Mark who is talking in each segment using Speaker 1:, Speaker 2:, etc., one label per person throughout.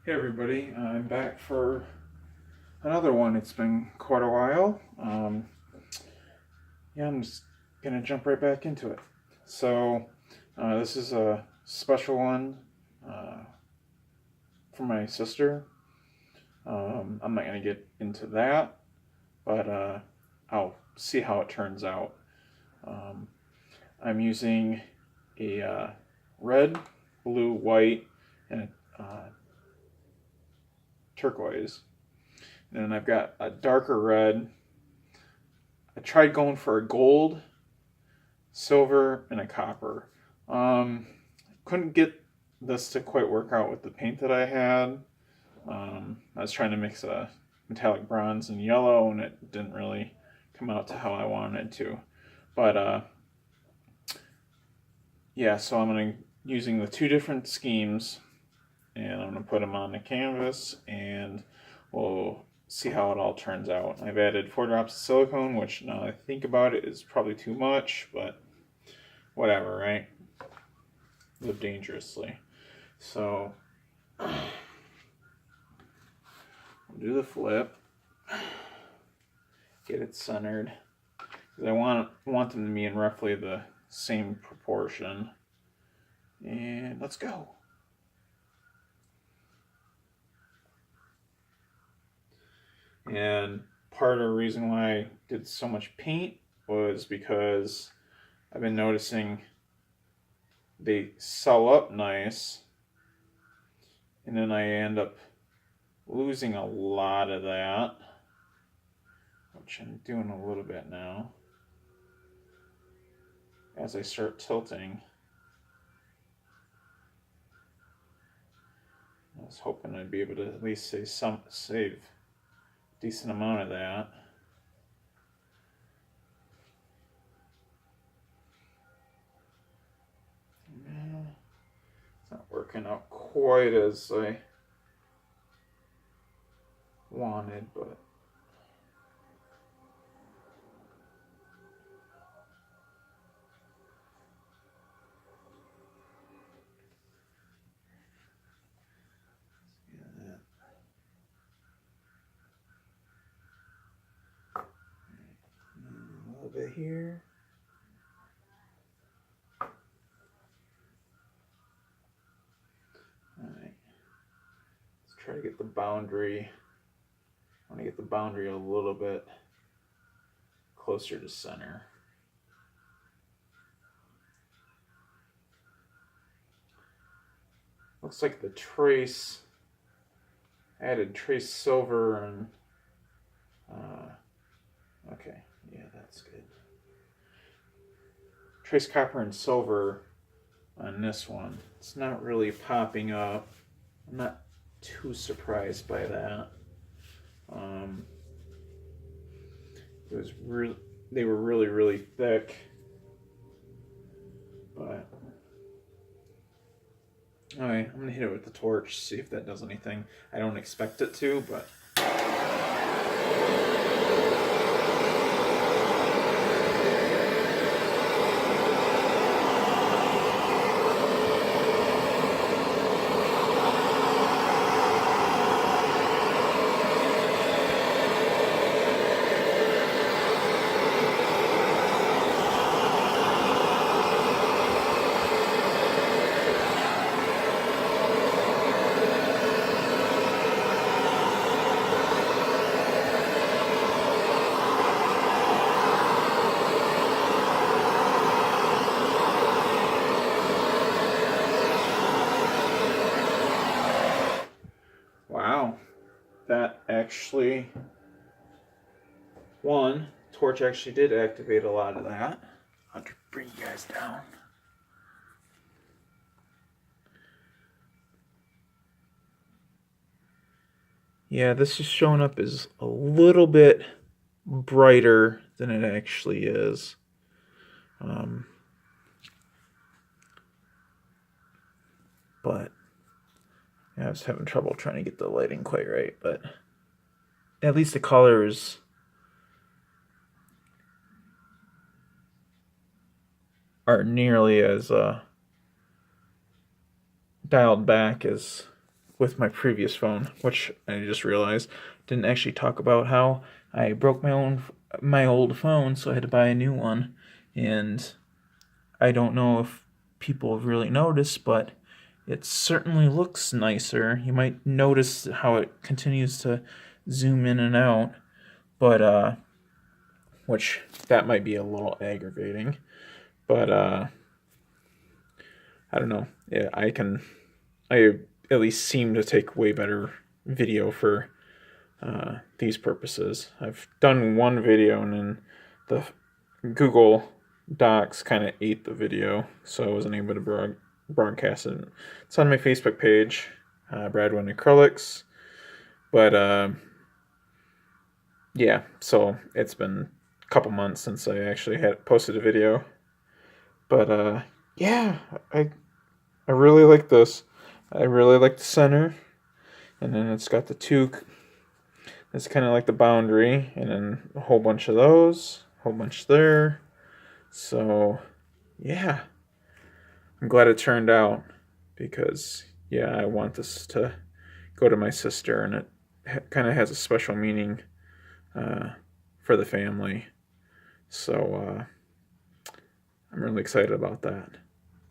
Speaker 1: Hey everybody, I'm back for another one. It's been quite a while. I'm just gonna jump right back into it. So, this is a special one uh, for my sister. I'm not gonna get into that, but I'll see how it turns out. Um, I'm using a red, blue, white, and a turquoise. And then I've got a darker red. I tried going for a gold, silver, and a copper. Couldn't get this to quite work out with the paint that I had. I was trying to mix a metallic bronze and yellow, and it didn't really come out to how I wanted it to. But yeah, so I'm using the two different schemes, and I'm gonna put them on the canvas, and we'll see how it all turns out. I've added 4 drops of silicone, which now I think about it is probably too much, but whatever, right? Live dangerously. So I'll do the flip, get it centered, because I want them to be in roughly the same proportion. And let's go. And part of the reason why I did so much paint was because I've been noticing they sell up nice, and then I end up losing a lot of that, which I'm doing a little bit now as I start tilting. I was hoping I'd be able to at least save a decent amount of that. It's not working out quite as I wanted, but a little bit here. Alright, let's try to get the boundary. I want to get the boundary a little bit closer to center. Looks like the trace, added trace silver and, okay, yeah, that's good. Trace copper and silver on this one. It's not really popping up. I'm not too surprised by that. They were really thick, but all right, I'm gonna hit it with the torch, see if that does anything. I don't expect it to, but wow, that actually, torch actually did activate a lot of that. I'll bring you guys down. Yeah, this is showing up as a little bit brighter than it actually is. But yeah, I was having trouble trying to get the lighting quite right, but at least the colors are nearly as dialed back as with my previous phone, which I just realized didn't actually talk about how I broke my old phone, so I had to buy a new one. And I don't know if people have really noticed, but it certainly looks nicer. You might notice how it continues to zoom in and out, but which that might be a little aggravating. But I don't know. Yeah, I at least seem to take way better video for these purposes. I've done one video and then the Google Docs kind of ate the video, so I wasn't able to broadcast it. It's on my Facebook page, Bradwin Acrylics. But yeah, so it's been a couple months since I actually had posted a video. But yeah, I really like this. I really like the center, and then it's got the two. It's kind of like the boundary, and then a whole bunch of those, a whole bunch there. So, yeah, I'm glad it turned out because, yeah, I want this to go to my sister, and it kind of has a special meaning for the family. So, I'm really excited about that.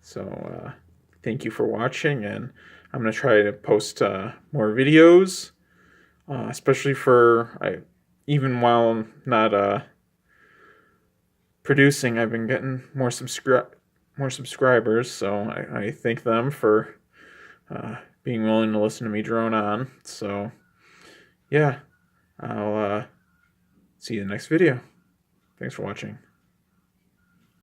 Speaker 1: So, thank you for watching, and I'm going to try to post more videos, especially even while I'm not producing, I've been getting more subscribers, so I thank them for being willing to listen to me drone on. So, yeah, I'll see you in the next video. Thanks for watching.